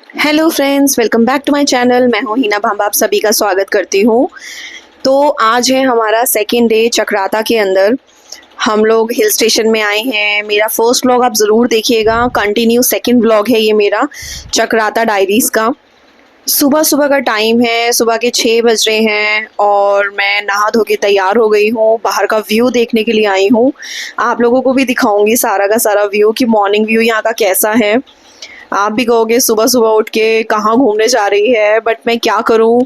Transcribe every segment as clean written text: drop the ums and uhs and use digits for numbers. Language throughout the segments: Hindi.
Hello friends, welcome back to my channel. मैं हूं हिना भांबा, आप सभी का स्वागत करती हूं। तो आज है हमारा सेकेंड डे चक्राता के अंदर। हम लोग हिल स्टेशन में आए हैं। मेरा फर्स्ट व्लॉग आप ज़रूर देखिएगा, कंटिन्यू सेकंड व्लॉग है ये मेरा चक्राता डायरीज़ का। सुबह सुबह का टाइम है, सुबह के 6 बज रहे हैं और मैं नहा धो के तैयार हो गई हूँ। बाहर का व्यू देखने के लिए आई हूँ। आप लोगों को भी दिखाऊंगी सारा का सारा व्यू कि मॉर्निंग व्यू यहाँ का कैसा है। आप भी कहोगे सुबह सुबह उठ के कहाँ घूमने जा रही है, बट मैं क्या करूँ।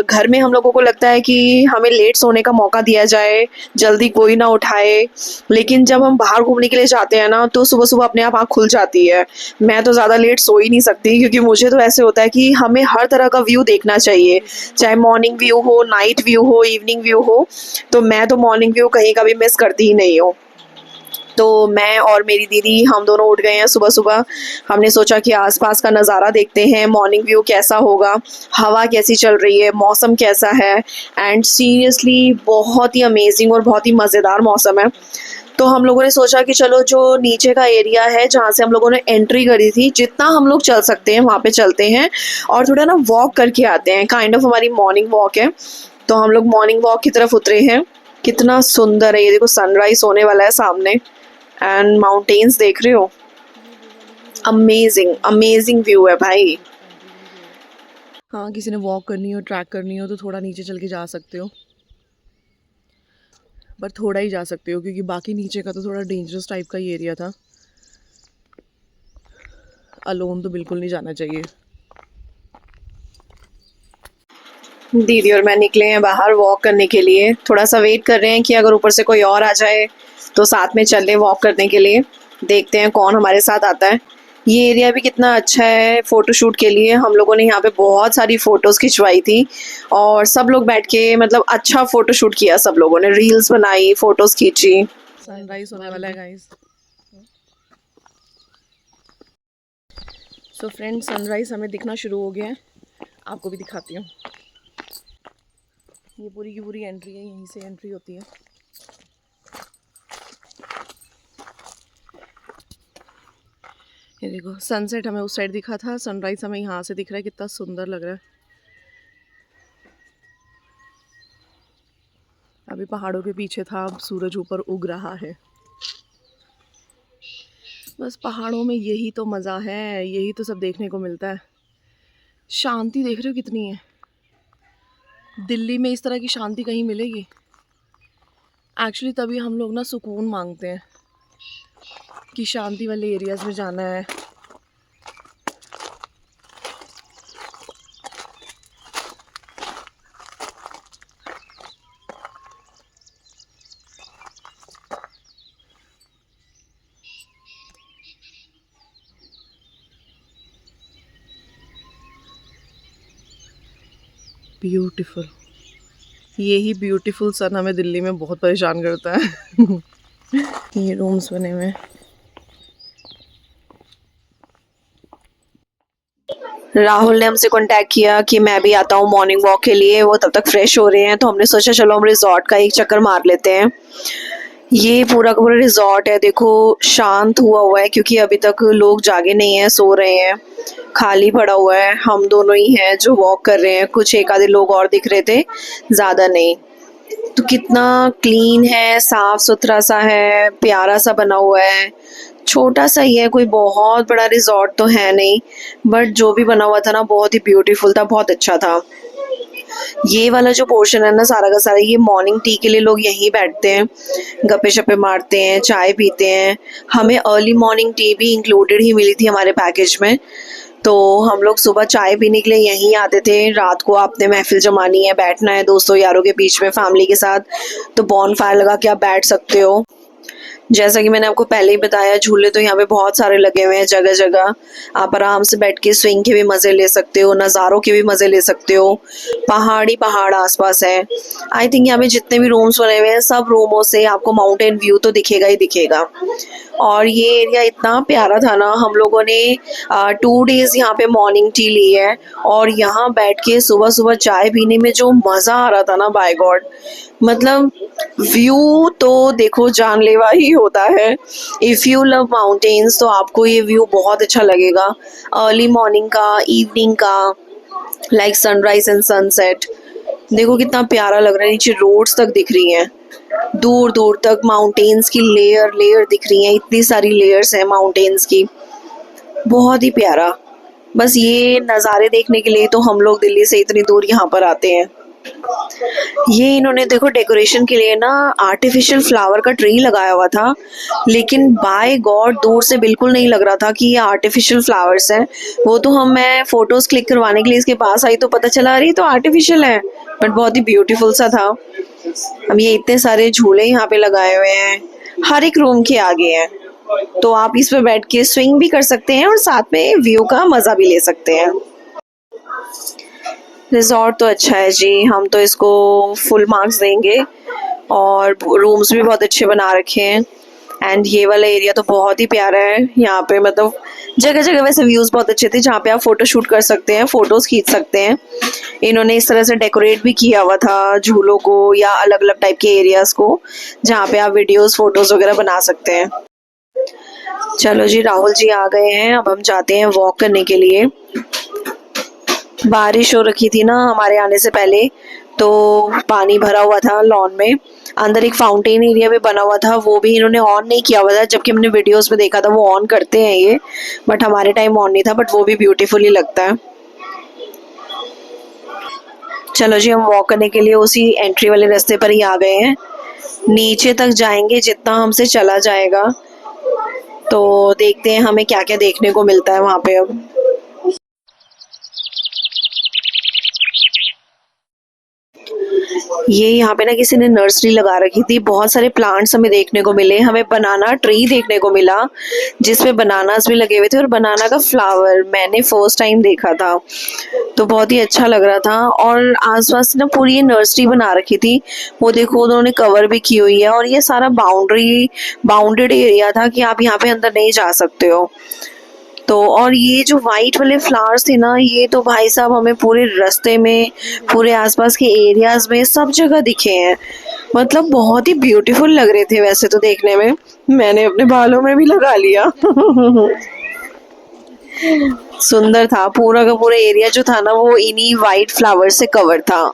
घर में हम लोगों को लगता है कि हमें लेट सोने का मौका दिया जाए, जल्दी कोई ना उठाए। लेकिन जब हम बाहर घूमने के लिए जाते हैं ना, तो सुबह सुबह अपने आप आँख खुल जाती है। मैं तो ज़्यादा लेट सो ही नहीं सकती, क्योंकि मुझे तो ऐसे होता है कि हमें हर तरह का व्यू देखना चाहिए, चाहे मॉर्निंग व्यू हो, नाइट व्यू हो, इवनिंग व्यू हो। तो मैं तो मॉर्निंग व्यू कहीं का भी मिस करती ही नहीं हूँ। तो मैं और मेरी दीदी हम दोनों उठ गए हैं सुबह सुबह। हमने सोचा कि आसपास का नज़ारा देखते हैं, मॉर्निंग व्यू कैसा होगा, हवा कैसी चल रही है, मौसम कैसा है। एंड सीरियसली बहुत ही अमेजिंग और बहुत ही मज़ेदार मौसम है। तो हम लोगों ने सोचा कि चलो जो नीचे का एरिया है जहाँ से हम लोगों ने एंट्री करी थी, जितना हम लोग चल सकते हैं वहाँ पे चलते हैं और थोड़ा ना वॉक करके आते हैं। काइंड ऑफ हमारी मॉर्निंग वॉक है। तो हम लोग मॉर्निंग वॉक की तरफ उतरे हैं। कितना सुंदर है ये, देखो सनराइज होने वाला है सामने एंड माउंटेन्स देख रहे हो। अमेजिंग अमेजिंग व्यू है भाई। हाँ, किसी ने वॉक करनी हो, ट्रैक करनी हो तो थोड़ा नीचे चल के जा सकते हो, पर थोड़ा ही जा सकते हो क्योंकि बाकी नीचे का तो थोड़ा डेंजरस टाइप का ही एरिया था। अलोन तो बिल्कुल नहीं जाना चाहिए। दीदी और मैं निकले हैं बाहर वॉक करने के लिए। थोड़ा सा वेट कर रहे हैं कि अगर ऊपर से कोई और आ जाए तो साथ में चल ले वॉक करने के लिए। देखते हैं कौन हमारे साथ आता है। ये एरिया भी कितना अच्छा है फ़ोटोशूट के लिए। हम लोगों ने यहाँ पे बहुत सारी फ़ोटोज़ खिंचवाई थी और सब लोग बैठ के मतलब अच्छा फ़ोटोशूट किया। सब लोगों ने रील्स बनाई, फ़ोटोज़ खींची। सनराइज होने वाला है गाइस। सो फ्रेंड, सनराइज हमें दिखना शुरू हो गया है। आपको भी दिखाती हूँ। ये पूरी की पूरी एंट्री है, यहीं से एंट्री होती है। ये देखो, सनसेट हमें उस साइड दिखा था, सनराइज हमें यहाँ से दिख रहा है। कितना सुंदर लग रहा है। अभी पहाड़ों के पीछे था, अब सूरज ऊपर उग रहा है। बस पहाड़ों में यही तो मज़ा है, यही तो सब देखने को मिलता है। शांति देख रहे हो कितनी है। दिल्ली में इस तरह की शांति कहीं मिलेगी? एक्चुअली तभी हम लोग ना सुकून मांगते हैं कि शांति वाले एरियाज़ में जाना है। ब्यूटीफुल, यही ब्यूटीफुल सन हमें दिल्ली में बहुत परेशान करता है। ये रूम्स बने हुए हैं। राहुल ने हमसे कांटेक्ट किया कि मैं भी आता हूँ मॉर्निंग वॉक के लिए। वो तब तक फ्रेश हो रहे हैं, तो हमने सोचा चलो हम रिजॉर्ट का एक चक्कर मार लेते हैं। ये पूरा का पूरा रिजॉर्ट है, देखो शांत हुआ हुआ है क्योंकि अभी तक लोग जागे नहीं हैं, सो रहे हैं। खाली पड़ा हुआ है, हम दोनों ही हैं जो वॉक कर रहे हैं। कुछ एक आधे लोग और दिख रहे थे, ज़्यादा नहीं। तो कितना क्लीन है, साफ सुथरा सा है, प्यारा सा बना हुआ है। छोटा सा ही है, कोई बहुत बड़ा रिजॉर्ट तो है नहीं, बट जो भी बना हुआ था ना बहुत ही ब्यूटीफुल था, बहुत अच्छा था। ये वाला जो पोर्शन है ना सारा का सारा, ये मॉर्निंग टी के लिए लोग यहीं बैठते हैं, गप्पे शप्पे मारते हैं, चाय पीते हैं। हमें अर्ली मॉर्निंग टी भी इंक्लूडेड ही मिली थी हमारे पैकेज में। तो हम लोग सुबह चाय पीने के लिए यहीं आते थे। रात को आपने महफिल जमानी है, बैठना है दोस्तों यारों के बीच में, फैमिली के साथ, तो बॉन फायर लगा के आप बैठ सकते हो। जैसा कि मैंने आपको पहले ही बताया, झूले तो यहाँ पे बहुत सारे लगे हुए हैं जगह जगह। आप आराम से बैठ के स्विंग के भी मज़े ले सकते हो, नज़ारों के भी मज़े ले सकते हो। पहाड़ ही पहाड़ आसपास है। आई थिंक यहाँ पे जितने भी रूम्स बने हुए हैं, सब रूमों से आपको माउंटेन व्यू तो दिखेगा ही दिखेगा। और ये एरिया इतना प्यारा था ना, हम लोगों ने 2 डेज़ यहाँ पे मॉर्निंग टी ली है। और यहाँ बैठ के सुबह सुबह चाय पीने में जो मज़ा आ रहा था ना, बाय गॉड, मतलब व्यू तो देखो जानलेवा ही होता है। इफ़ यू लव माउंटेन्स तो आपको ये व्यू बहुत अच्छा लगेगा, अर्ली मॉर्निंग का, इवनिंग का, लाइक सनराइज एंड सनसेट। देखो कितना प्यारा लग रहा है, नीचे रोड्स तक दिख रही हैं, दूर दूर तक माउंटेन्स की लेयर लेयर दिख रही हैं, इतनी सारी लेयर्स हैं माउंटेन्स की, बहुत ही प्यारा। बस ये नज़ारे देखने के लिए तो हम लोग दिल्ली से इतनी दूर यहाँ पर आते हैं। ये इन्होंने देखो डेकोरेशन के लिए ना आर्टिफिशियल फ्लावर का ट्री लगाया हुआ था, लेकिन बाय गॉड दूर से बिल्कुल नहीं लग रहा था कि ये आर्टिफिशियल फ्लावर्स हैं। वो तो मैं फोटोज क्लिक करवाने के लिए इसके पास आई तो पता चला अरे तो आर्टिफिशियल है, बट बहुत ही ब्यूटीफुल सा था। अब ये इतने सारे झूले यहाँ पे लगाए हुए हैं, हर एक रूम के आगे हैं, तो आप इस पे बैठ के स्विंग भी कर सकते हैं और साथ में व्यू का मज़ा भी ले सकते हैं। रिजॉर्ट तो अच्छा है जी, हम तो इसको फुल मार्क्स देंगे, और रूम्स भी बहुत अच्छे बना रखे हैं। एंड ये वाला एरिया तो बहुत ही प्यारा है, यहाँ पे मतलब जगह जगह वैसे व्यूज़ बहुत अच्छे थे जहाँ पे आप फोटो शूट कर सकते हैं, फोटोज़ खींच सकते हैं। इन्होंने इस तरह से डेकोरेट भी किया हुआ था झूलों को या अलग अलग टाइप के एरियाज़ को, जहाँ पे आप वीडियोज़ फोटोज़ वगैरह बना सकते हैं। चलो जी, राहुल जी आ गए हैं, अब हम जाते हैं वॉक करने के लिए। बारिश हो रखी थी ना हमारे आने से पहले, तो पानी भरा हुआ था लॉन में, अंदर एक फाउंटेन एरिया भी बना हुआ था, वो भी इन्होंने ऑन नहीं किया हुआ था, जबकि हमने वीडियोस में देखा था वो ऑन करते हैं ये, बट हमारे टाइम ऑन नहीं था, बट वो भी ब्यूटीफुल ही लगता है। चलो जी, हम वॉक करने के लिए उसी एंट्री वाले रास्ते पर ही आ गए हैं। नीचे तक जाएंगे जितना हमसे चला जाएगा, तो देखते हैं हमें क्या क्या देखने को मिलता है वहाँ पे। अब ये यहाँ पे ना किसी ने नर्सरी लगा रखी थी, बहुत सारे प्लांट्स हमें देखने को मिले, हमें बनाना ट्री देखने को मिला जिसपे बनानास भी लगे हुए थे, और बनाना का फ्लावर मैंने फर्स्ट टाइम देखा था, तो बहुत ही अच्छा लग रहा था। और आसपास ना पूरी ये नर्सरी बना रखी थी, वो देखो उन्होंने कवर भी की हुई है, और ये सारा बाउंडेड एरिया था कि आप यहाँ पे अंदर नहीं जा सकते हो। तो और ये जो वाइट वाले फ्लावर्स थे ना, ये तो भाई साहब हमें पूरे रास्ते में, पूरे आसपास के एरियाज में सब जगह दिखे हैं, मतलब बहुत ही ब्यूटीफुल लग रहे थे वैसे तो देखने में। मैंने अपने बालों में भी लगा लिया। सुंदर था, पूरा का पूरा एरिया जो था ना वो इन्हीं वाइट फ्लावर से कवर था।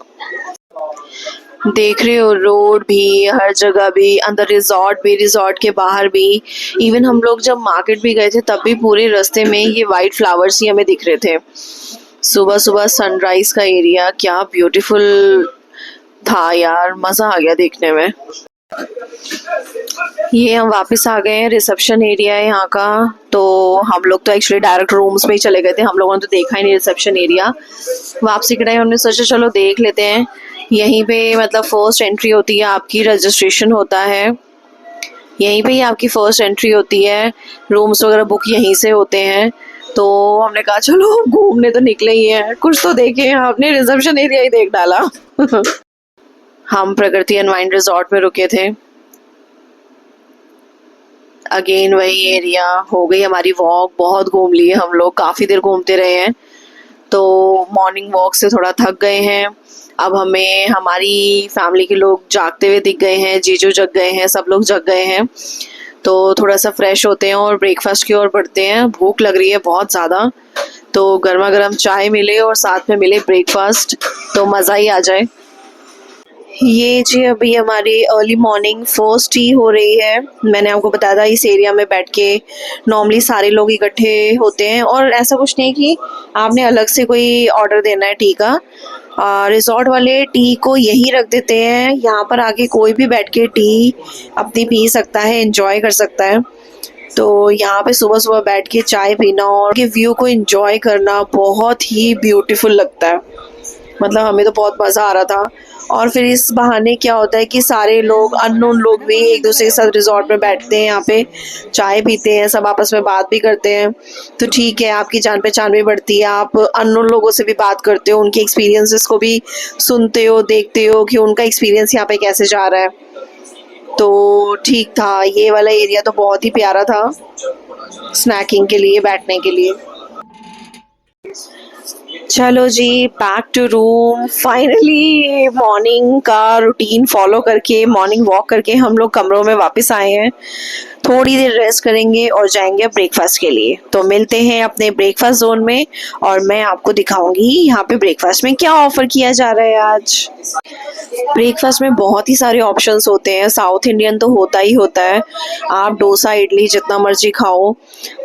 देख रहे हो रोड भी, हर जगह भी, अंदर रिजॉर्ट भी, रिजॉर्ट के बाहर भी, इवन हम लोग जब मार्केट भी गए थे तब भी पूरे रास्ते में ये वाइट फ्लावर्स ही हमें दिख रहे थे। सुबह सुबह सनराइज का एरिया क्या ब्यूटीफुल था यार, मज़ा आ गया देखने में। ये हम वापस आ गए हैं, रिसेप्शन एरिया है यहाँ का, तो हम लोग तो एक्चुअली डायरेक्ट रूम्स में ही चले गए थे, हम लोगों ने तो देखा ही नहीं रिसेप्शन एरिया। वापसी के टाइम हमने सोचा चलो देख लेते हैं। यहीं पे मतलब फर्स्ट एंट्री होती है आपकी, रजिस्ट्रेशन होता है यहीं पे ही, आपकी फर्स्ट एंट्री होती है, रूम्स वगैरह बुक यहीं से होते हैं। तो हमने कहा चलो घूमने तो निकले ही हैं, कुछ तो देखें, हमने रिसेप्शन एरिया ही देख डाला। हम प्रकृति अनवाइंड रिजॉर्ट में रुके थे। अगेन वही एरिया, हो गई हमारी वॉक, बहुत घूम लिए हम लोग, काफ़ी देर घूमते रहे हैं, तो मॉर्निंग वॉक से थोड़ा थक गए हैं। अब हमें हमारी फैमिली के लोग जागते हुए दिख गए हैं, जीजू जग गए हैं, सब लोग जग गए हैं, तो थोड़ा सा फ्रेश होते हैं और ब्रेकफास्ट की ओर बढ़ते हैं। भूख लग रही है बहुत ज़्यादा, तो गर्मा गर्म चाय मिले और साथ में मिले ब्रेकफास्ट, तो मज़ा ही आ जाए। ये जी अभी हमारी अर्ली मॉर्निंग फर्स्ट टी हो रही है। मैंने आपको बताया था इस एरिया में बैठ के नॉर्मली सारे लोग इकट्ठे होते हैं, और ऐसा कुछ नहीं कि आपने अलग से कोई ऑर्डर देना है टी का। रिजॉर्ट वाले टी को यहीं रख देते हैं, यहाँ पर आके कोई भी बैठ के टी अपनी पी सकता है, एंजॉय कर सकता है। तो यहाँ पे सुबह सुबह बैठ के चाय पीना और के व्यू को एंजॉय करना बहुत ही ब्यूटीफुल लगता है, मतलब हमें तो बहुत मज़ा आ रहा था। और फिर इस बहाने क्या होता है कि सारे लोग, अननोन लोग भी एक दूसरे के साथ रिजॉर्ट में बैठते हैं, यहाँ पे चाय पीते हैं, सब आपस में बात भी करते हैं, तो ठीक है, आपकी जान पहचान भी बढ़ती है, आप अननोन लोगों से भी बात करते हो, उनके एक्सपीरियंसेस को भी सुनते हो, देखते हो कि उनका एक्सपीरियंस यहाँ पे कैसे जा रहा है। तो ठीक था, ये वाला एरिया तो बहुत ही प्यारा था स्नैकिंग के लिए, बैठने के लिए। चलो जी, back to room. Finally morning का रूटीन फॉलो करके, मॉर्निंग वॉक करके हम लोग कमरों में वापस आए हैं। थोड़ी देर रेस्ट करेंगे और जाएंगे ब्रेकफास्ट के लिए। तो मिलते हैं अपने ब्रेकफास्ट जोन में और मैं आपको दिखाऊंगी यहाँ पे ब्रेकफास्ट में क्या ऑफर किया जा रहा है आज। ब्रेकफास्ट में बहुत ही सारे ऑप्शंस होते हैं। साउथ इंडियन तो होता ही होता है। आप डोसा इडली जितना मर्जी खाओ,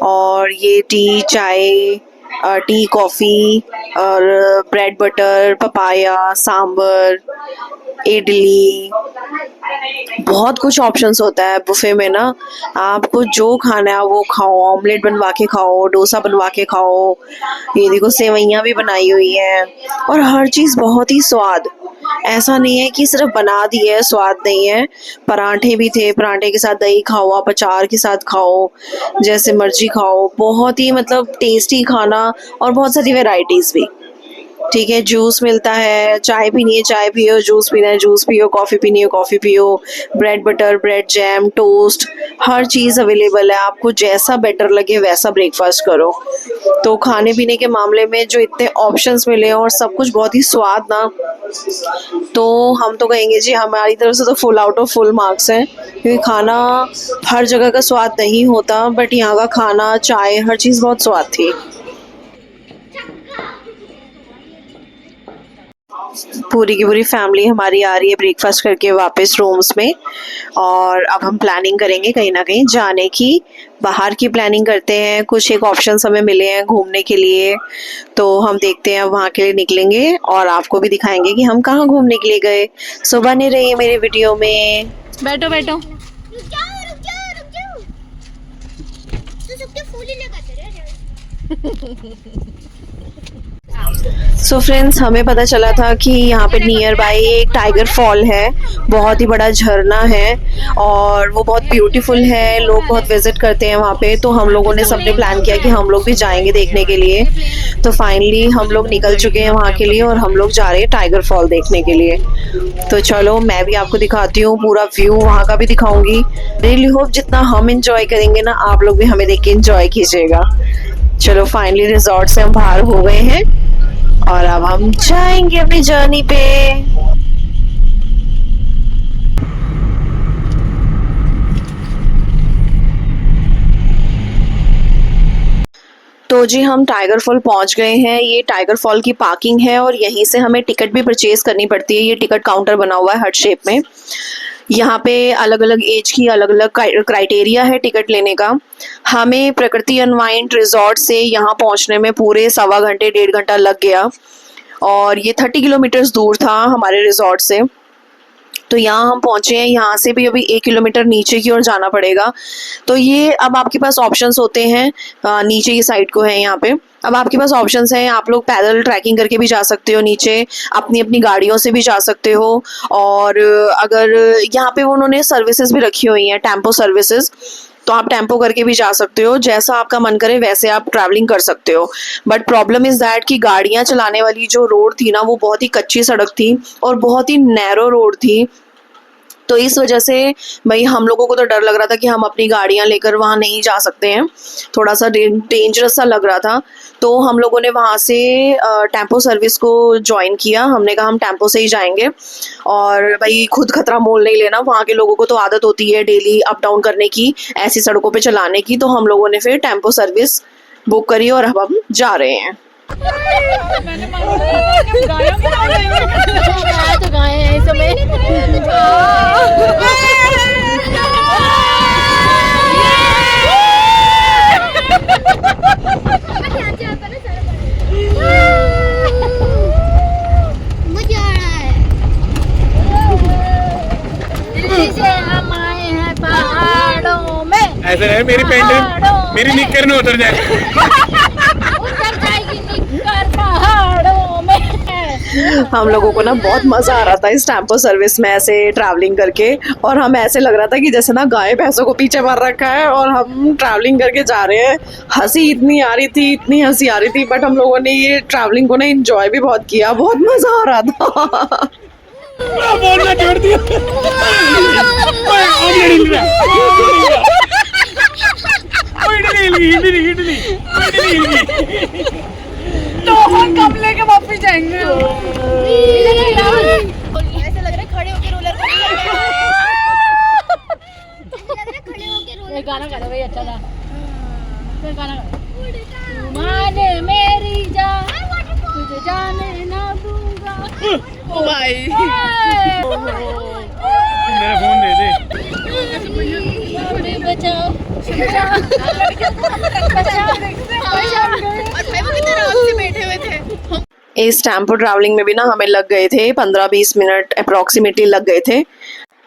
और ये टी चाय, टी कॉफ़ी और bread butter, papaya, sambar, idli, बहुत कुछ ऑप्शंस होता है बुफे में ना। आपको जो खाना है वो खाओ। ऑमलेट बनवा के खाओ, डोसा बनवा के खाओ। ये देखो सेवइयाँ भी बनाई हुई हैं और हर चीज़ बहुत ही स्वाद। ऐसा नहीं है कि सिर्फ बना दी है, स्वाद नहीं है। पराठे भी थे, पराठे के साथ दही खाओ, आप अचार के साथ खाओ, जैसे मर्जी खाओ। बहुत ही मतलब टेस्टी खाना और बहुत सारी वेराइटीज़ भी। ठीक है, जूस मिलता है, चाय पीनी है चाय पियो, जूस पीना है जूस पियो, कॉफ़ी पीनी है कॉफ़ी पियो, bread butter, bread jam, toast, हर चीज़ अवेलेबल है। आपको जैसा बेटर लगे वैसा ब्रेकफास्ट करो। तो खाने पीने के मामले में जो इतने ऑप्शंस मिले और सब कुछ बहुत ही स्वाद ना, तो हम तो कहेंगे जी हमारी तरफ से तो full out of full marks हैं। क्योंकि खाना हर जगह का स्वाद नहीं होता, बट यहाँ का खाना, चाय, हर चीज़ बहुत स्वाद थी। पूरी की पूरी फैमिली हमारी आ रही है ब्रेकफास्ट करके वापस रूम्स में, और अब हम प्लानिंग करेंगे कहीं ना कहीं जाने की। बाहर की प्लानिंग करते हैं। कुछ एक ऑप्शंस हमें मिले हैं घूमने के लिए, तो हम देखते हैं वहाँ के लिए निकलेंगे और आपको भी दिखाएंगे कि हम कहाँ घूमने के लिए गए। सो बने रहिए मेरे वीडियो में। बैठो बैठो। रुक जाओ। तो सबके फूल ही लगाते रहे। सो फ्रेंड्स, हमें पता चला था कि यहाँ पे नियर बाय एक टाइगर फॉल है, बहुत ही बड़ा झरना है और वो बहुत ब्यूटीफुल है। लोग बहुत विजिट करते हैं वहाँ पे। तो हम लोगों ने सबने प्लान किया कि हम लोग भी जाएंगे देखने के लिए। तो फाइनली हम लोग निकल चुके हैं वहाँ के लिए और हम लोग जा रहे हैं टाइगर फॉल देखने के लिए। तो चलो मैं भी आपको दिखाती हूँ, पूरा व्यू वहाँ का भी दिखाऊंगी। रियली होप जितना हम इंजॉय करेंगे ना, आप लोग भी हमें देख के इंजॉय कीजिएगा। चलो फाइनली रिजॉर्ट से हम बाहर हो गए हैं और अब हम जाएंगे अपनी जर्नी पे। तो जी हम टाइगर फॉल पहुंच गए हैं। ये टाइगर फॉल की पार्किंग है और यहीं से हमें टिकट भी परचेज करनी पड़ती है। ये टिकट काउंटर बना हुआ है हार्ट शेप में। यहाँ पे अलग अलग एज की अलग अलग क्राइटेरिया है टिकट लेने का। हमें प्रकृति अनवाइंड रिजॉर्ट से यहाँ पहुँचने में पूरे 1.25 घंटे 1.5 घंटा लग गया और ये 30 किलोमीटर्स दूर था हमारे रिजॉर्ट से। तो यहाँ हम पहुँचे हैं। यहाँ से भी अभी 1 किलोमीटर नीचे की ओर जाना पड़ेगा। तो ये अब आपके पास ऑप्शंस होते हैं, नीचे की साइड को है यहाँ पे। अब आपके पास ऑप्शंस हैं, आप लोग पैदल ट्रैकिंग करके भी जा सकते हो नीचे, अपनी अपनी गाड़ियों से भी जा सकते हो, और अगर यहाँ पे उन्होंने सर्विसेज भी रखी हुई हैं, टेम्पो सर्विसेज, तो आप टेम्पो करके भी जा सकते हो। जैसा आपका मन करे वैसे आप ट्रैवलिंग कर सकते हो। बट प्रॉब्लम इज़ दैट कि गाड़ियाँ चलाने वाली जो रोड थी ना, वो बहुत ही कच्ची सड़क थी और बहुत ही नैरो रोड थी। तो इस वजह से भाई हम लोगों को तो डर लग रहा था कि हम अपनी गाड़ियाँ लेकर वहाँ नहीं जा सकते हैं। थोड़ा सा डेंजरस सा लग रहा था। तो हम लोगों ने वहाँ से टेम्पो सर्विस को ज्वाइन किया। हमने कहा हम टेम्पो से ही जाएंगे और भाई खुद खतरा मोल नहीं लेना। वहाँ के लोगों को तो आदत होती है डेली अप डाउन करने की, ऐसी सड़कों पे चलाने की। तो हम लोगों ने फिर टेम्पो सर्विस बुक करी और अब हम जा रहे हैं। तो गाय है इस समय। मजा आ रहा है। दिल्ली से हम आए हैं पहाड़ों में। ऐसे रहे मेरी पैंट मेरी निक्कर में उतर जाए। उतर जाएगी निक्कर पहाड़ों में। हम लोगों को ना बहुत मज़ा आ रहा था इस टेम्पो सर्विस में ऐसे ट्रैवलिंग करके, और हम ऐसे लग रहा था कि जैसे ना गाय भैंसों को पीछे मार रखा है और हम ट्रैवलिंग करके जा रहे हैं। हंसी इतनी आ रही थी, इतनी हंसी आ रही थी, बट हम लोगों ने ये ट्रैवलिंग को ना एंजॉय भी बहुत किया। बहुत मज़ा आ रहा था। बोलना छोड़ दिया। इडली एक गाना गा भाई अच्छा था। फिर गाना गा। माने मेरी जान तुझे जाने ना दूंगा। ओ भाई मेरा फोन दे दे। बचाओ इस टेम्पो ट्रैवलिंग में भी ना हमें लग गए थे 15-20 मिनट अप्रॉक्सीमेटली लग गए थे।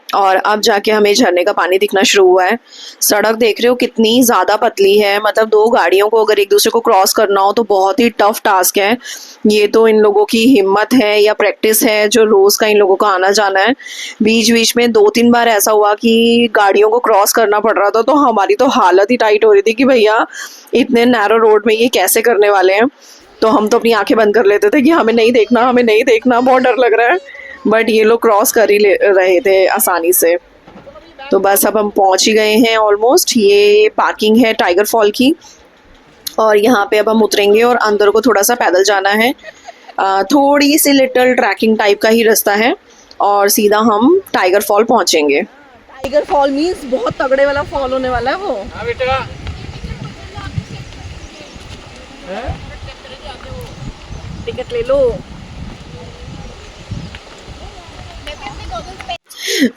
और अब जाके हमें झरने का पानी दिखना शुरू हुआ है। सड़क देख रहे हो कितनी ज़्यादा पतली है, मतलब दो गाड़ियों को अगर एक दूसरे को क्रॉस करना हो तो बहुत ही टफ टास्क है। ये तो इन लोगों की हिम्मत है या प्रैक्टिस है जो रोज़ का इन लोगों का आना जाना है। बीच बीच में 2-3 बार ऐसा हुआ कि गाड़ियों को क्रॉस करना पड़ रहा था, तो हमारी तो हालत ही टाइट हो रही थी कि भैया इतने नैरो रोड में ये कैसे करने वाले हैं। तो हम तो अपनी आंखें बंद कर लेते थे कि हमें नहीं देखना, हमें नहीं देखना, बहुत डर लग रहा है। बट ये लोग क्रॉस कर ही रहे थे आसानी से। तो बस अब हम पहुंच ही गए हैं ऑलमोस्ट। ये पार्किंग है टाइगर फॉल की, और यहाँ पे अब हम उतरेंगे और अंदर को थोड़ा सा पैदल जाना है। थोड़ी सी लिटिल ट्रैकिंग टाइप का ही रास्ता है और सीधा हम टाइगर फॉल पहुंचेंगे। टाइगर फॉल मीन्स बहुत तगड़े वाला फॉल होने वाला है वो। हाँ बेटा। टिकट ले लो।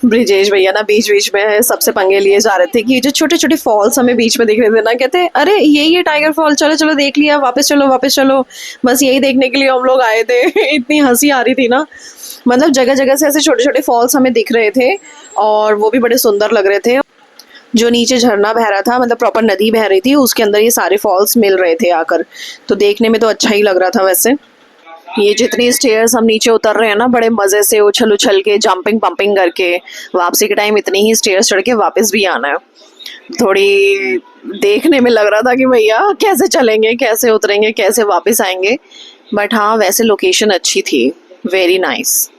ब्रिजेश भैया ना बीच बीच में सबसे पंगे लिए जा रहे थे कि जो छोटे छोटे फॉल्स हमें बीच में दिख रहे थे ना, कहते अरे ये टाइगर फॉल, चलो चलो देख लिया, वापस चलो वापस चलो। बस यही देखने के लिए हम लोग आए थे। इतनी हंसी आ रही थी ना, मतलब जगह जगह से ऐसे छोटे छोटे फॉल्स हमें दिख रहे थे और वो भी बड़े सुंदर लग रहे थे। जो नीचे झरना बह रहा था, मतलब प्रॉपर नदी बह रही थी, उसके अंदर ये सारे फॉल्स मिल रहे थे आकर। तो देखने में तो अच्छा ही लग रहा था। वैसे ये जितनी स्टेयर्स हम नीचे उतर रहे हैं ना, बड़े मज़े से उछल उछल के जंपिंग पंपिंग करके, वापसी के टाइम इतनी ही स्टेयर्स चढ़ के वापस भी आना है। थोड़ी देखने में लग रहा था कि भैया कैसे चलेंगे, कैसे उतरेंगे, कैसे वापस आएंगे। बट हाँ वैसे लोकेशन अच्छी थी, वेरी नाइस।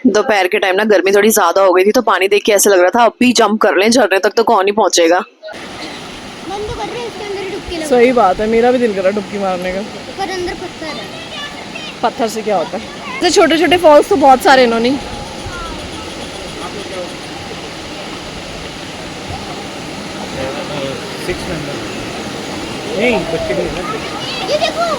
दोपहर के टाइम ना गर्मी थोड़ी ज़्यादा हो गई थी, तो पानी देख के ऐसे लग रहा था अब भी जंप कर लें, झरने तक तो कौन ही पहुँचेगा। बंद कर रहे हैं, इसके अंदर ही डुबकी लगा। सही बात है, मेरा भी दिल कर रहा डुबकी मारने का। पर अंदर पत्थर है। पत्थर से क्या होता है। तो छोटे छोटे फॉल्स तो बहुत सारे इन्होंने। नहीं बच्चे नहीं। ये देखो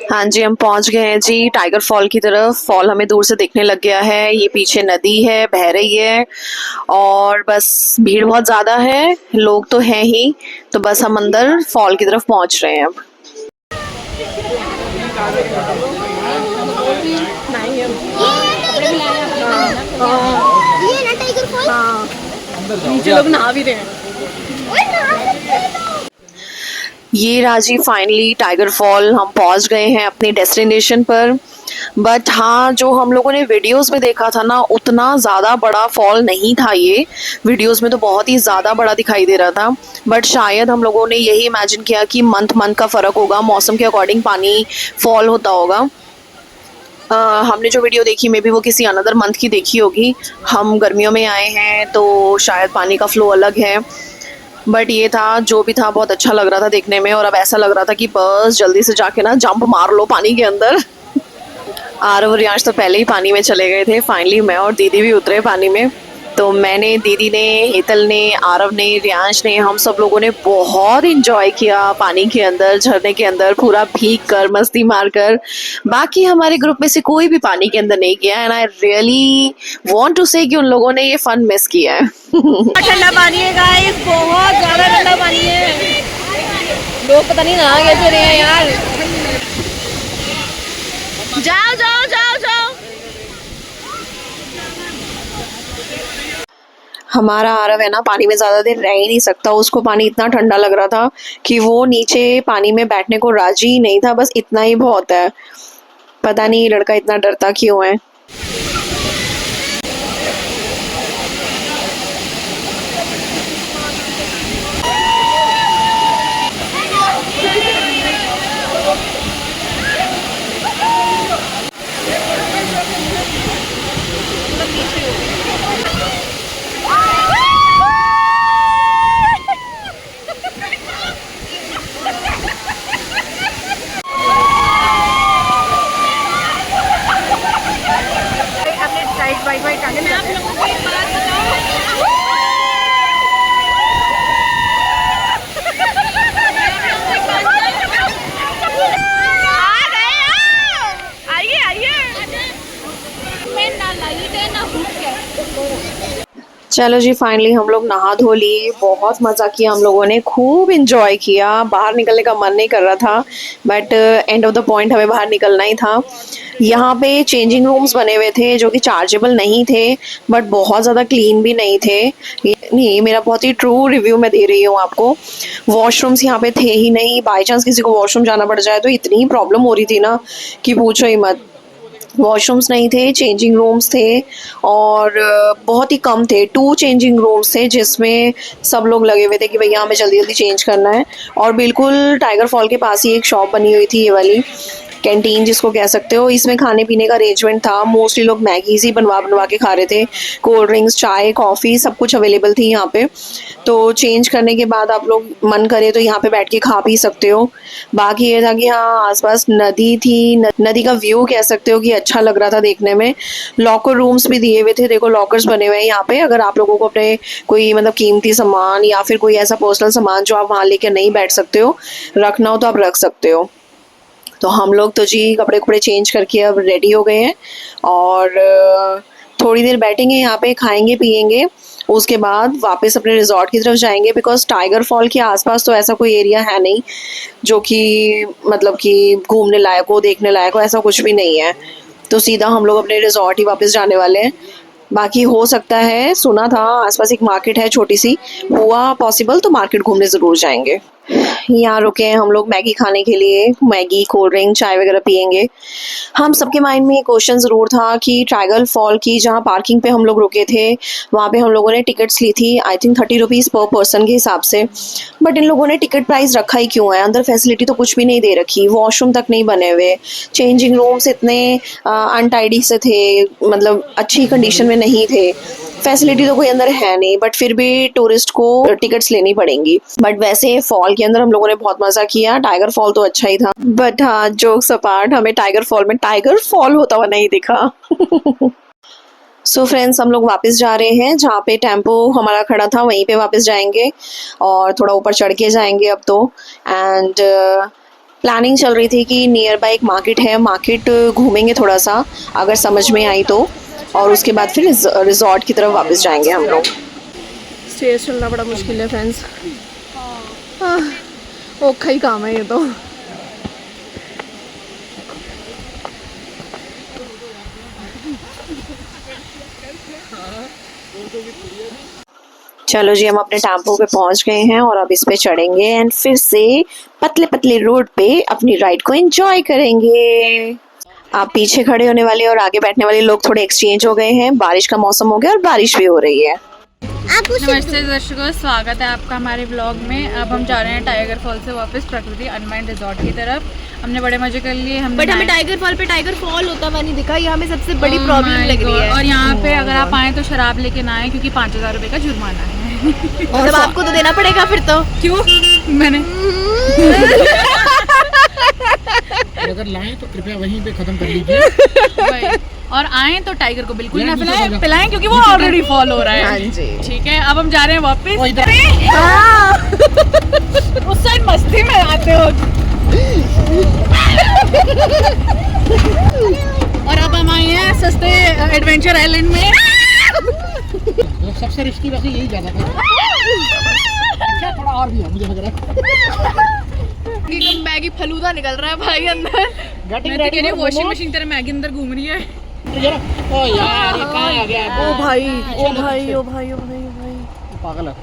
हाँ जी, हम पहुंच गए हैं जी टाइगर फॉल की तरफ। फॉल हमें दूर से दिखने लग गया है। ये पीछे नदी है, बह रही है, और बस भीड़ बहुत ज़्यादा है, लोग तो हैं ही। तो बस हम अंदर फॉल की तरफ पहुंच रहे हैं अब। ये ना टाइगर फॉल। हाँ नीचे लोग नहा भी रहे हैं। ये राजी फाइनली टाइगर फॉल हम पहुंच गए हैं अपनी डेस्टिनेशन पर। बट हाँ, जो हम लोगों ने वीडियोस में देखा था ना, उतना ज़्यादा बड़ा फॉल नहीं था ये। वीडियोस में तो बहुत ही ज़्यादा बड़ा दिखाई दे रहा था, बट शायद हम लोगों ने यही इमेजिन किया कि मंथ का फ़र्क होगा, मौसम के अकॉर्डिंग पानी फॉल होता होगा। हमने जो वीडियो देखी मे बी वो किसी अनदर मंथ की देखी होगी। हम गर्मियों में आए हैं तो शायद पानी का फ़्लो अलग है। बट ये था, जो भी था, बहुत अच्छा लग रहा था देखने में। और अब ऐसा लग रहा था कि बस जल्दी से जाके ना जंप मार लो पानी के अंदर। आरव और रियांश तो पहले ही पानी में चले गए थे। फाइनली मैं और दीदी भी उतरे पानी में। तो मैंने, दीदी ने, हेतल ने, आरव ने, रियांश ने, हम सब लोगों ने बहुत इंजॉय किया पानी के अंदर, झरने के अंदर, पूरा भीग कर, मस्ती मार कर। बाकी हमारे ग्रुप में से कोई भी पानी के अंदर नहीं गया। And I really want to say कि उन लोगों ने ये फन मिस किया है। ठंडा पानी है गाइस, बहुत ज़्यादा ठंडा पानी है। लोग पता नहीं नहा कैसे रहे हैं यार। जाओ जाओ जाओ जाओ। हमारा आरव है ना, पानी में ज़्यादा देर रह ही नहीं सकता। उसको पानी इतना ठंडा लग रहा था कि वो नीचे पानी में बैठने को राजी ही नहीं था। बस इतना ही बहुत है। पता नहीं ये लड़का इतना डरता क्यों है। चलो जी, फाइनली हम लोग नहा धो लिए, बहुत मज़ा किया हम लोगों ने, खूब इंजॉय किया। बाहर निकलने का मन नहीं कर रहा था, but end of the point हमें बाहर निकलना ही था। यहाँ पे चेंजिंग रूम्स बने हुए थे जो कि चार्जेबल नहीं थे, बट बहुत ज़्यादा क्लीन भी नहीं थे। नहीं, मेरा बहुत ही ट्रू रिव्यू मैं दे रही हूँ आपको। वॉशरूम्स यहाँ पे थे ही नहीं, बाई चांस किसी को वॉशरूम जाना पड़ जाए तो इतनी प्रॉब्लम हो रही थी ना कि पूछो ही मत। वॉशरूम्स नहीं थे, चेंजिंग रूम्स थे और बहुत ही कम थे। 2 चेंजिंग रूम्स थे जिसमें सब लोग लगे हुए थे कि भैया हमें जल्दी जल्दी चेंज करना है। और बिल्कुल टाइगर फॉल के पास ही एक शॉप बनी हुई थी, ये वाली कैंटीन जिसको कह सकते हो। इसमें खाने पीने का अरेंजमेंट था, मोस्टली लोग मैगीज ही बनवा बनवा के खा रहे थे। कोल्ड ड्रिंक्स, चाय, कॉफ़ी सब कुछ अवेलेबल थी यहाँ पे। तो चेंज करने के बाद आप लोग मन करे तो यहाँ पे बैठ के खा पी सकते हो। बाकी ये था कि हाँ, आसपास नदी थी, नदी का व्यू कह सकते हो कि अच्छा लग रहा था देखने में। लॉकर रूम्स भी दिए हुए थे, देखो लॉकर्स बने हुए हैं यहाँ पे। अगर आप लोगों को अपने कोई मतलब कीमती सामान या फिर कोई ऐसा पर्सनल सामान जो आप वहाँ लेकर नहीं बैठ सकते हो, रखना हो तो आप रख सकते हो। तो हम लोग तो जी कपड़े कपड़े चेंज करके अब रेडी हो गए हैं और थोड़ी देर बैठेंगे यहाँ पे, खाएंगे पिएंगे, उसके बाद वापस अपने रिजॉर्ट की तरफ जाएंगे। बिकॉज टाइगर फॉल के आसपास तो ऐसा कोई एरिया है नहीं जो कि मतलब कि घूमने लायक हो, देखने लायक हो, ऐसा कुछ भी नहीं है। तो सीधा हम लोग अपने रिजॉर्ट ही वापस जाने वाले हैं। बाकी हो सकता है, सुना था आसपास एक मार्केट है छोटी सी, हुआ पॉसिबल तो मार्केट घूमने ज़रूर जाएंगे। यहाँ रुके हैं हम लोग मैगी खाने के लिए, मैगी, कोल्ड ड्रिंक, चाय वगैरह पियेंगे। हम सबके माइंड में ये क्वेश्चन ज़रूर था कि टाइगर फॉल की जहाँ पार्किंग पे हम लोग रुके थे वहाँ पे हम लोगों ने टिकट्स ली थी, आई थिंक 30 रुपीज़ पर पर्सन के हिसाब से। बट इन लोगों ने टिकट प्राइस रखा ही क्यों है? अंदर फैसिलिटी तो कुछ भी नहीं दे रखी, वॉशरूम तक नहीं बने हुए, चेंजिंग रूम्स इतने अनटाइडी से थे, मतलब अच्छी कंडीशन में नहीं थे। फैसिलिटी तो कोई अंदर है नहीं, बट फिर भी टूरिस्ट को टिकट्स लेनी पड़ेंगी। बट वैसे फॉल के अंदर हम लोगों ने बहुत मज़ा किया। टाइगर फॉल तो अच्छा ही था, बट हाँ, जोक्स अपार्ट, हमें टाइगर फॉल में टाइगर फॉल होता हुआ नहीं दिखा। सो फ्रेंड्स, हम लोग वापस जा रहे हैं, जहाँ पे टेम्पो हमारा खड़ा था वहीं पे वापस जाएंगे और थोड़ा ऊपर चढ़ के जाएंगे अब तो। एंड प्लानिंग चल रही थी कि नियर बाय एक मार्केट है, मार्केट घूमेंगे थोड़ा सा अगर समझ में आई तो, और उसके बाद फिर रिजॉर्ट की तरफ वापस जाएंगे हम लोग। स्टेज चलना बड़ा मुश्किल है फ्रेंड्स, औखा ही काम है ये तो। चलो जी, हम अपने टेम्पो पे पहुंच गए हैं और अब इस पे चढ़ेंगे एंड फिर से पतले पतले रोड पे अपनी राइड को एंजॉय करेंगे। आप पीछे खड़े होने वाले और आगे बैठने वाले लोग थोड़े एक्सचेंज हो गए हैं, बारिश का मौसम हो गया और बारिश भी हो रही है। नमस्ते दर्शकों, स्वागत है आपका हमारे ब्लॉग में। अब हम जा रहे हैं टाइगर फॉल से वापस प्रकृति अनमाइंड रिजॉर्ट की तरफ। हमने बड़े मजे कर लिए। बट हमें टाइगर फॉल पे टाइगर फॉल होता हुआ नहीं दिखा, ये हमें सबसे बड़ी प्रॉब्लम लग रही है। और यहाँ पे अगर आप आए तो शराब लेके ना आए, क्योंकि 5000 रुपये का जुर्माना है। मतलब आपको तो देना पड़ेगा फिर तो। क्यों? मैंने अगर लाएं तो कृपया वहीं पे खत्म कर लीजिए। और आए तो टाइगर को बिल्कुल ना पिलाएं क्योंकि वो ऑलरेडी फॉल हो रहा है। हाँ जी, ठीक है, अब हम जा रहे हैं वापस। हाँ। उस साइड मस्ती में आते हो। और अब हम आए हैं सस्ते एडवेंचर आइलैंड में। सबसे रिस्की वैसे यही ज्यादा था। अच्छा, थोड़ा और भी है मुझे लग रहा है। मैगी फलूदा निकल रहा है भाई अंदर। मैं तो कह रही हूँ वॉशिंग मशीन तेरे मैगी अंदर घूम रही है। ओ यार, ये कहाँ आ गया? ओ भाई, ओ भाई, ओ भाई, ओ भाई, ओ भाई, पागल है।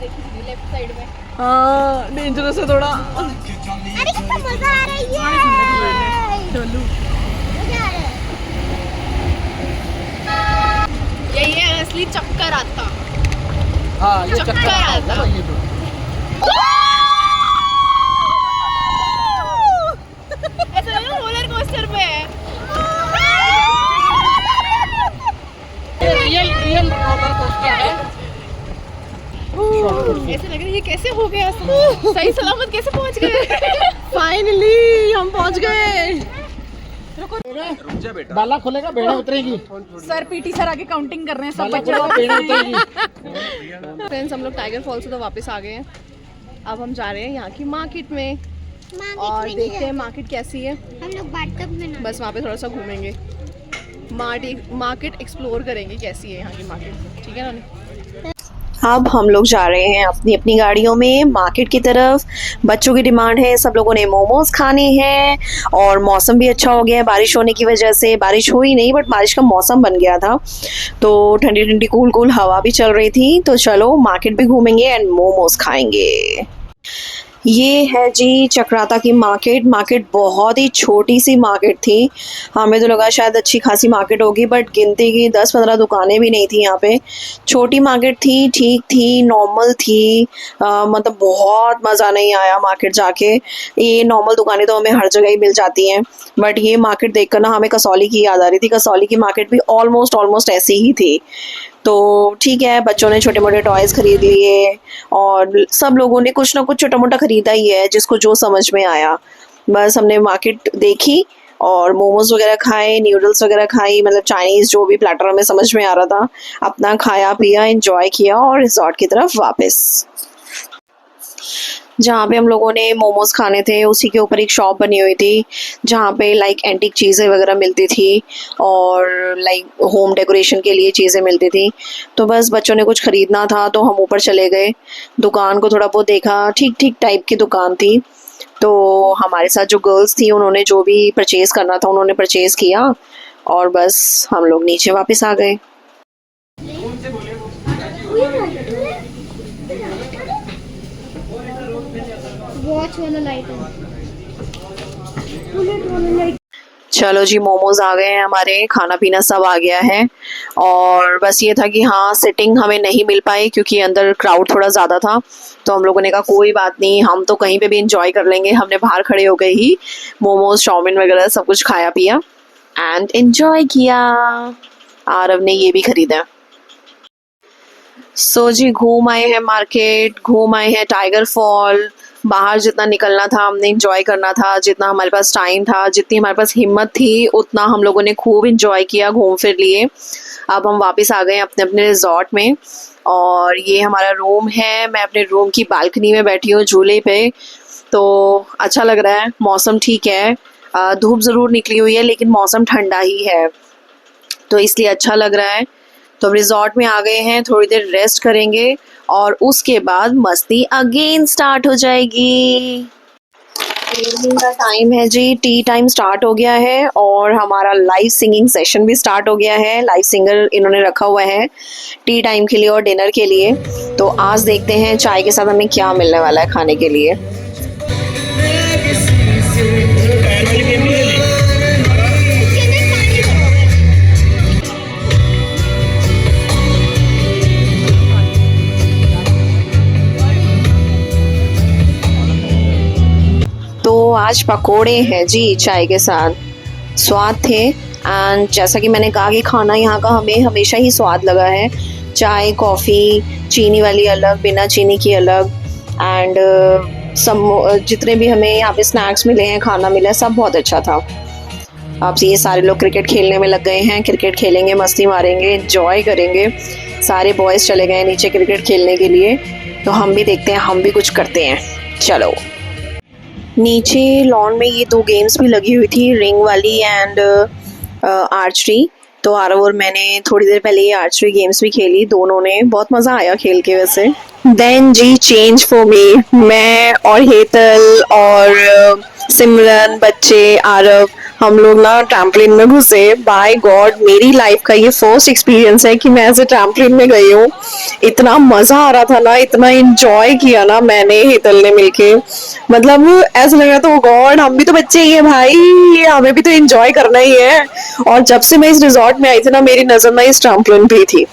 लेफ्ट साइड में। हाँ, डेंजरस है थोड़ा। अरे कितना मजा आ रही है। चलो, यही है असली चक्कर आता। हाँ, ये चक्कर आता है ये तो। ऐसा रोलर कोस्टर पे है। रियल रोलर कोस्टर है। ऐसे लग रहा है ये कैसे हो गया, सही सलामत कैसे पहुंच गए। फाइनली हम पहुंच गए। बाला खोलेगा, बेड़ा उतरेगी। सर पीटी सर आगे काउंटिंग कर रहे हैं, सब बाला बच्चे खोलेगा, बेड़ा उतरेगी। फ्रेंड्स, हम लोग टाइगर फॉल से तो वापस आ गए हैं। अब हम जा रहे हैं यहाँ की मार्केट में और देखते हैं मार्केट कैसी है। हम लोग बाथटब में ना बस वहाँ पे थोड़ा सा घूमेंगे, मार्केट एक्सप्लोर करेंगे कैसी है यहाँ की मार्केट। ठीक है ना। अब हम लोग जा रहे हैं अपनी अपनी गाड़ियों में मार्केट की तरफ। बच्चों की डिमांड है, सब लोगों ने मोमोज खाने हैं और मौसम भी अच्छा हो गया है बारिश होने की वजह से। बारिश हुई नहीं बट बारिश का मौसम बन गया था, तो ठंडी ठंडी कूल कूल हवा भी चल रही थी। तो चलो मार्केट भी घूमेंगे एंड मोमोज खाएंगे। ये है जी चक्राता की मार्केट बहुत ही छोटी सी मार्केट थी। हमें तो लगा शायद अच्छी खासी मार्केट होगी, बट गिनती की 10-15 दुकानें भी नहीं थी यहाँ पे। छोटी मार्केट थी, ठीक थी, नॉर्मल थी। मतलब बहुत मज़ा नहीं आया मार्केट जाके। ये नॉर्मल दुकानें तो हमें हर जगह ही मिल जाती हैं, बट ये मार्केट देखकर ना हमें कसौली की याद आ रही थी। कसौली की मार्केट भी ऑलमोस्ट ऐसी ही थी। तो ठीक है, बच्चों ने छोटे मोटे टॉयज़ खरीद लिए और सब लोगों ने कुछ ना कुछ छोटा मोटा ख़रीदा ही है, जिसको जो समझ में आया। बस हमने मार्केट देखी और मोमोज़ वगैरह खाए, न्यूडल्स वगैरह खाई, मतलब चाइनीज़ जो भी प्लेटर में समझ में आ रहा था अपना खाया पिया, एंजॉय किया और रिजॉर्ट की तरफ वापस। जहाँ पे हम लोगों ने मोमोज़ खाने थे उसी के ऊपर एक शॉप बनी हुई थी जहाँ पे लाइक एंटीक चीज़ें वगैरह मिलती थी और लाइक होम डेकोरेशन के लिए चीज़ें मिलती थी। तो बस बच्चों ने कुछ ख़रीदना था तो हम ऊपर चले गए, दुकान को थोड़ा बहुत देखा, ठीक टाइप की दुकान थी। तो हमारे साथ जो गर्ल्स थी उन्होंने जो भी परचेज़ करना था उन्होंने परचेज़ किया और बस हम लोग नीचे वापस आ गए। वॉच वाला लाइट है। चलो जी, मोमोज़ आ गए हैं हमारे, खाना पीना सब आ गया है। और बस ये था कि हाँ सिटिंग हमें नहीं मिल पाई क्योंकि अंदर क्राउड थोड़ा ज़्यादा था। तो हम लोगों ने कहा कोई बात नहीं, हम तो कहीं पे भी इंजॉय कर लेंगे। हमने बाहर खड़े हो गए ही मोमोज़ चाउमीन वगैरह सब कुछ खाया पिया एंड एंजॉय किया। आरव ने ये भी ख़रीदा। सो जी, घूम आए हैं मार्केट, घूम आए हैं टाइगर फॉल। बाहर जितना निकलना था हमने एंजॉय करना था, जितना हमारे पास टाइम था, जितनी हमारे पास हिम्मत थी उतना हम लोगों ने खूब एंजॉय किया, घूम फिर लिए। अब हम वापस आ गए अपने अपने रिजॉर्ट में और ये हमारा रूम है। मैं अपने रूम की बालकनी में बैठी हूँ झूले पे, तो अच्छा लग रहा है। मौसम ठीक है, धूप ज़रूर निकली हुई है लेकिन मौसम ठंडा ही है तो इसलिए अच्छा लग रहा है। तो अब रिजॉर्ट में आ गए हैं, थोड़ी देर रेस्ट करेंगे और उसके बाद मस्ती अगेन स्टार्ट हो जाएगी। इवनिंग का टाइम है जी, टी टाइम स्टार्ट हो गया है और हमारा लाइव सिंगिंग सेशन भी स्टार्ट हो गया है। लाइव सिंगर इन्होंने रखा हुआ है टी टाइम के लिए और डिनर के लिए। तो आज देखते हैं चाय के साथ हमें क्या मिलने वाला है खाने के लिए। तो आज पकोड़े हैं जी चाय के साथ, स्वाद थे। एंड जैसा कि मैंने कहा कि खाना यहाँ का हमें हमेशा ही स्वाद लगा है। चाय, कॉफ़ी, चीनी वाली अलग, बिना चीनी की अलग, एंड जितने भी हमें यहाँ पे स्नैक्स मिले हैं, खाना मिला है, सब बहुत अच्छा था। अब ये सारे लोग क्रिकेट खेलने में लग गए हैं, क्रिकेट खेलेंगे, मस्ती मारेंगे, एंजॉय करेंगे। सारे बॉयज़ चले गए नीचे क्रिकेट खेलने के लिए, तो हम भी देखते हैं, हम भी कुछ करते हैं। चलो, नीचे लॉन में ये 2 गेम्स भी लगी हुई थी, रिंग वाली एंड आर्चरी। तो आरव और मैंने थोड़ी देर पहले ये आर्चरी गेम्स भी खेली, दोनों ने बहुत मज़ा आया खेल के वैसे। देन जी चेंज फॉर मी, मैं और हेतल और सिमरन, बच्चे, आरव, हम लोग ना ट्रैम्पलिन में घुसे। बाय गॉड, मेरी लाइफ का ये फर्स्ट एक्सपीरियंस है कि मैं ऐसे ट्रैम्पलिन में गई हूँ। इतना मज़ा आ रहा था ना, इतना एंजॉय किया ना मैंने हेतल ने मिलके, मतलब ऐसा लग रहा था गॉड हम भी तो बच्चे ही हैं भाई, हमें भी तो एंजॉय करना ही है। और जब से मैं इस रिजॉर्ट में आई थी ना, मेरी नज़र में इस ट्रैम्पलिन पे थी।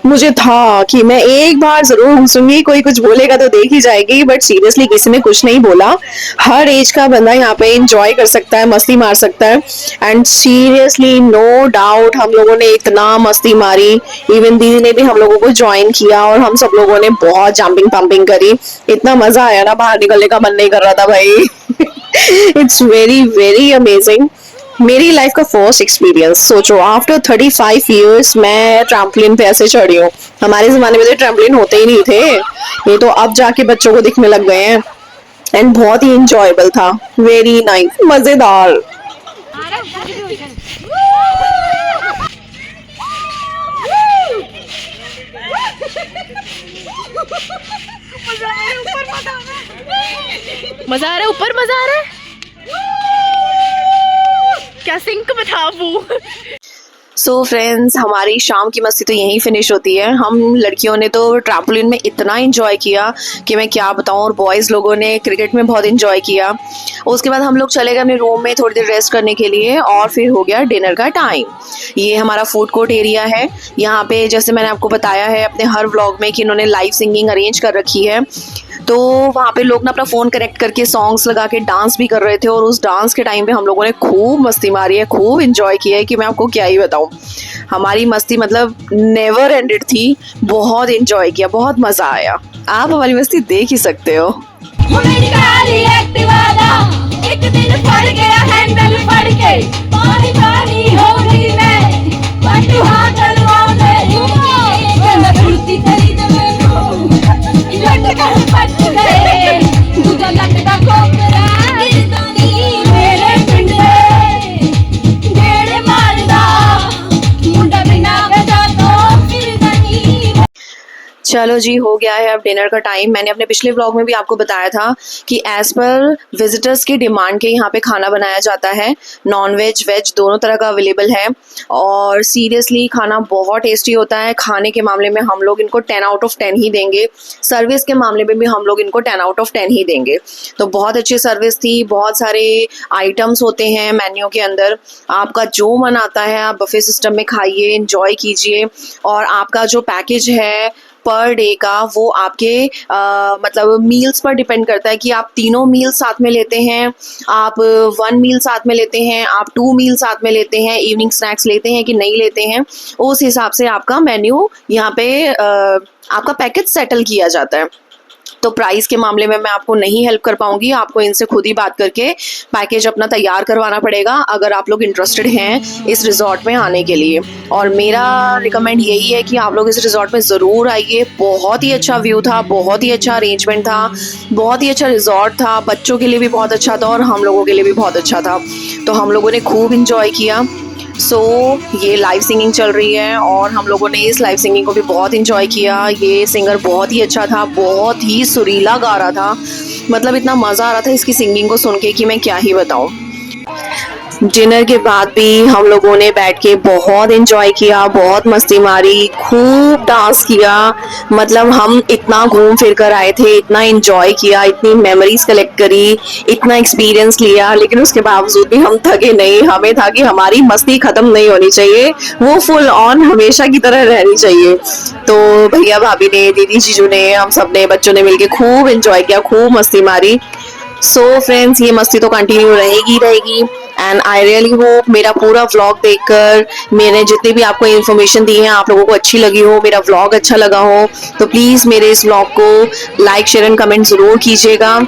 मुझे था कि मैं एक बार जरूर घुसूंगी, कोई कुछ बोलेगा तो देख ही जाएगी, बट सीरियसली किसी ने कुछ नहीं बोला। हर एज का बंदा यहाँ पे एंजॉय कर सकता है, मस्ती मार सकता है। एंड सीरियसली नो डाउट हम लोगों ने इतना मस्ती मारी, इवन दीदी ने भी हम लोगों को ज्वाइन किया और हम सब लोगों ने बहुत जंपिंग पंपिंग करी। इतना मजा आया ना, बाहर निकलने का मन नहीं कर रहा था भाई। It's very very amazing. मेरी लाइफ का फर्स्ट एक्सपीरियंस, सोचो आफ्टर 35 इयर्स मैं ट्रैम्पलिन पे ऐसे चढ़ी हूँ। हमारे जमाने में तो ट्रैम्पलिन होते ही नहीं थे, ये तो अब जाके बच्चों को दिखने लग गए हैं। एंड बहुत ही इंजॉयबल था, वेरी नाइस, मजेदार। मजा आ रहा है, ऊपर मजा आ रहा है। क्या सिंक में था वो। सो फ्रेंड्स, हमारी शाम की मस्ती तो यहीं फिनिश होती है। हम लड़कियों ने तो ट्रैम्पोलिन में इतना एंजॉय किया कि मैं क्या बताऊं, और बॉयज़ लोगों ने क्रिकेट में बहुत एंजॉय किया। उसके बाद हम लोग चले गए अपने रूम में थोड़ी देर रेस्ट करने के लिए, और फिर हो गया डिनर का टाइम। ये हमारा फूड कोर्ट एरिया है। यहाँ पे जैसे मैंने आपको बताया है अपने हर व्लॉग में कि इन्होंने लाइव सिंगिंग अरेंज कर रखी है, तो वहाँ पे लोग ना अपना फ़ोन कनेक्ट करके सॉन्ग्स लगा के डांस भी कर रहे थे। और उस डांस के टाइम पे हम लोगों ने खूब मस्ती मारी है, खूब एंजॉय किया है कि मैं आपको क्या ही बताऊँ। हमारी मस्ती मतलब नेवर एंडेड थी, बहुत एंजॉय किया, बहुत मज़ा आया। आप हमारी मस्ती देख ही सकते हो। मेरी काली एक्टिवा दा एक दिन फड़ गया हैंडल फड़ के, पानी पानी हो गई मैं, पट्टू हाथ लगा मैं फुर्ती तेरी ते मैनू लट कर पट गए, दूजा लगदा कोकरा गिरदानी मेरे पिंडे गेड़े मारदा मुंडा बिना वजह तो फिरदानी। चलो जी, हो गया है अब डिनर का टाइम। मैंने अपने पिछले व्लॉग में भी आपको बताया था कि एज़ पर विजिटर्स की डिमांड के यहाँ पे खाना बनाया जाता है। नॉन वेज वेज दोनों तरह का अवेलेबल है, और सीरियसली खाना बहुत टेस्टी होता है। खाने के मामले में हम लोग इनको 10 आउट ऑफ 10 ही देंगे, सर्विस के मामले में भी हम लोग इनको 10 आउट ऑफ 10 ही देंगे। तो बहुत अच्छी सर्विस थी, बहुत सारे आइटम्स होते हैं मेन्यू के अंदर। आपका जो मन आता है आप बफे सिस्टम में खाइए, एंजॉय कीजिए। और आपका जो पैकेज है पर डे का, वो आपके मतलब मील्स पर डिपेंड करता है कि आप तीनों मील साथ में लेते हैं, आप 1 मील साथ में लेते हैं, आप 2 मील साथ में लेते हैं, इवनिंग स्नैक्स लेते हैं कि नहीं लेते हैं। उस हिसाब से आपका मेन्यू यहाँ पे आपका पैकेज सेटल किया जाता है। तो प्राइस के मामले में मैं आपको नहीं हेल्प कर पाऊंगी, आपको इनसे खुद ही बात करके पैकेज अपना तैयार करवाना पड़ेगा अगर आप लोग इंटरेस्टेड हैं इस रिजॉर्ट में आने के लिए। और मेरा रिकमेंड यही है कि आप लोग इस रिजॉर्ट में ज़रूर आइए। बहुत ही अच्छा व्यू था, बहुत ही अच्छा अरेंजमेंट था, बहुत ही अच्छा रिजॉर्ट था। बच्चों के लिए भी बहुत अच्छा था और हम लोगों के लिए भी बहुत अच्छा था। तो हम लोगों ने खूब इंजॉय किया। सो ये लाइव सिंगिंग चल रही है और हम लोगों ने इस लाइव सिंगिंग को भी बहुत इंजॉय किया। ये सिंगर बहुत ही अच्छा था, बहुत ही सुरीला गा रहा था, मतलब इतना मज़ा आ रहा था इसकी सिंगिंग को सुन के कि मैं क्या ही बताऊँ। डिनर के बाद भी हम लोगों ने बैठ के बहुत एंजॉय किया, बहुत मस्ती मारी, खूब डांस किया। मतलब हम इतना घूम फिर कर आए थे, इतना एंजॉय किया, इतनी मेमोरीज कलेक्ट करी, इतना एक्सपीरियंस लिया, लेकिन उसके बावजूद भी हम थके नहीं। हमें था कि हमारी मस्ती खत्म नहीं होनी चाहिए, वो फुल ऑन हमेशा की तरह रहनी चाहिए। तो भैया भाभी ने, दीदी जीजू ने, हम सब ने, बच्चों ने मिलके खूब एंजॉय किया, खूब मस्ती मारी। सो फ्रेंड्स, ये मस्ती तो कंटिन्यू रहेगी एंड आई रियली होप मेरा पूरा व्लॉग देखकर मैंने जितनी भी आपको इन्फॉर्मेशन दी है आप लोगों को अच्छी लगी हो, मेरा व्लॉग अच्छा लगा हो। तो प्लीज़ मेरे इस व्लॉग को लाइक शेयर एंड कमेंट ज़रूर कीजिएगा,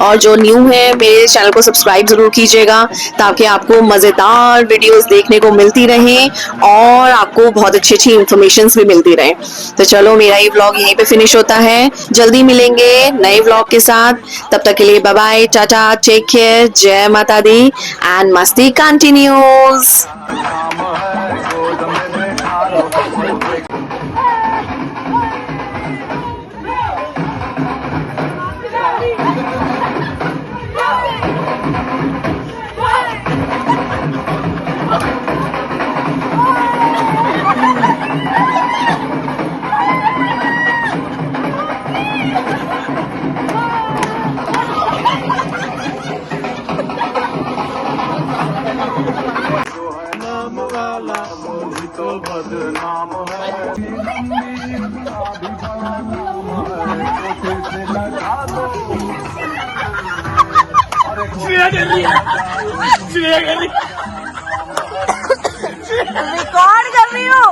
और जो न्यू है मेरे चैनल को सब्सक्राइब ज़रूर कीजिएगा ताकि आपको मज़ेदार वीडियोस देखने को मिलती रहें और आपको बहुत अच्छी अच्छी इन्फॉर्मेशंस भी मिलती रहें। तो चलो, मेरा ये व्लॉग यहीं पे फिनिश होता है। जल्दी मिलेंगे नए व्लॉग के साथ, तब तक के लिए bye bye, tata, take care, जय माता दी एंड मस्ती कंटिन्यूज। वाला रिकॉर्ड कर रही हूँ।